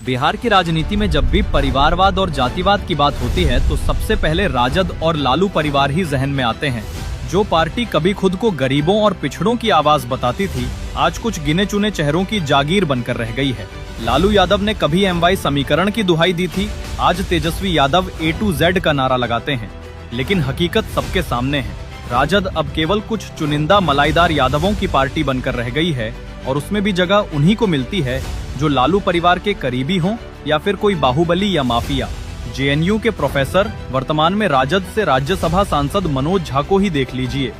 बिहार की राजनीति में जब भी परिवारवाद और जातिवाद की बात होती है तो सबसे पहले राजद और लालू परिवार ही जहन में आते हैं। जो पार्टी कभी खुद को गरीबों और पिछड़ों की आवाज बताती थी, आज कुछ गिने चुने चेहरों की जागीर बनकर रह गई है। लालू यादव ने कभी MY समीकरण की दुहाई दी थी, आज Tejashwi Yadav A to Z का नारा लगाते हैं। लेकिन हकीकत सबके सामने है। राजद अब केवल कुछ चुनिंदा मलाईदार यादवों की पार्टी बनकर रह गई है और उसमें भी जगह उन्हीं को मिलती है जो लालू परिवार के करीबी हों या फिर कोई बाहुबली या माफिया। JNU के प्रोफेसर वर्तमान में राजद से राज्यसभा सांसद मनोज झा को ही देख लीजिए।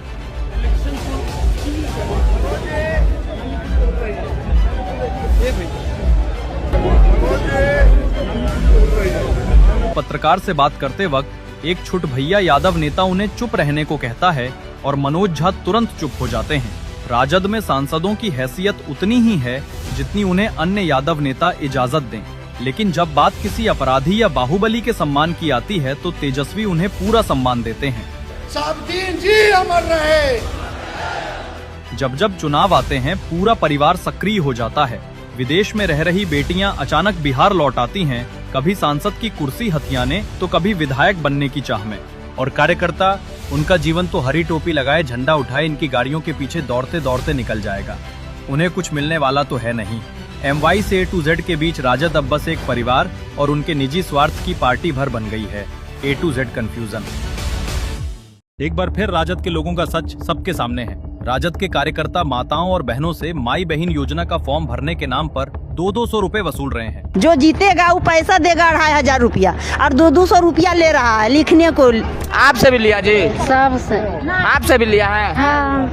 पत्रकार से बात करते वक्त एक छुट भैया यादव नेता उन्हें चुप रहने को कहता है और मनोज झा तुरंत चुप हो जाते हैं। राजद में सांसदों की हैसियत उतनी ही है जितनी उन्हें अन्य यादव नेता इजाजत दें, लेकिन जब बात किसी अपराधी या बाहुबली के सम्मान की आती है तो तेजस्वी उन्हें पूरा सम्मान देते हैं। सब दिन जी अमर रहे। जब जब चुनाव आते हैं पूरा परिवार सक्रिय हो जाता है। विदेश में रह रही बेटियां अचानक बिहार लौट आती हैं, कभी सांसद की कुर्सी हथियाने तो कभी विधायक बनने की चाह में। और कार्यकर्ता, उनका जीवन तो हरी टोपी लगाए झंडा उठाए इनकी गाड़ियों के पीछे दौड़ते दौड़ते निकल जाएगा। उन्हें कुछ मिलने वाला तो है नहीं। MY से A to Z के बीच राजद अब बस एक परिवार और उनके निजी स्वार्थ की पार्टी भर बन गई है। A to Z confusion. एक बार फिर राजद के लोगों का सच सबके सामने है। राजद के कार्यकर्ता माताओं और बहनों से माई बहन योजना का फॉर्म भरने के नाम पर 200 रुपए वसूल रहे हैं। जो जीतेगा वो पैसा देगा 2500 रुपया और 200 रुपया ले रहा है लिखने को। आपसे भी लिया जी? सबसे। आपसे भी लिया है? हाँ,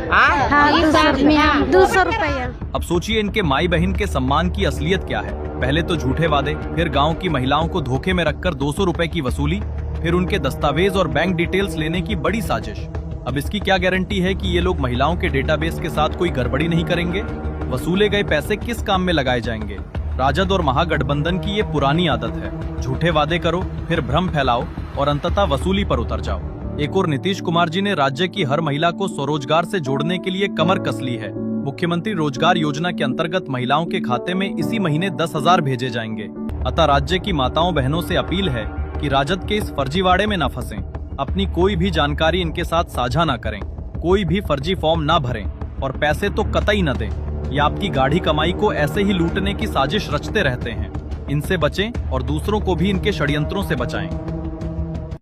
200 रुपया। अब सोचिए इनके माई बहन के सम्मान की असलियत क्या है। पहले तो झूठे वादे, फिर गांव की महिलाओं को धोखे में रखकर 200 रुपए की वसूली, फिर उनके दस्तावेज और बैंक डिटेल्स लेने की बड़ी साजिश। अब इसकी क्या गारंटी है कि ये लोग महिलाओं के डेटाबेस के साथ कोई गड़बड़ी नहीं करेंगे? वसूले गए पैसे किस काम में लगाए जाएंगे? राजद और महागठबंधन की ये पुरानी आदत है। झूठे वादे करो, फिर भ्रम फैलाओ और अंततः वसूली पर उतर जाओ। एक और नीतीश कुमार जी ने राज्य की हर महिला को स्वरोजगार से जोड़ने के लिए कमर कस ली है। मुख्यमंत्री रोजगार योजना के अंतर्गत महिलाओं के खाते में इसी महीने 10,000 भेजे जाएंगे। अतः राज्य की माताओं बहनों से अपील है कि राजद के इस फर्जीवाड़े में न फंसें। अपनी कोई भी जानकारी इनके साथ साझा न करें, कोई भी फर्जी फॉर्म न भरें और पैसे तो कतई न दें। ये आपकी गाढ़ी कमाई को ऐसे ही लूटने की साजिश रचते रहते हैं। इनसे बचें और दूसरों को भी इनके षड्यंत्रों से बचाएं।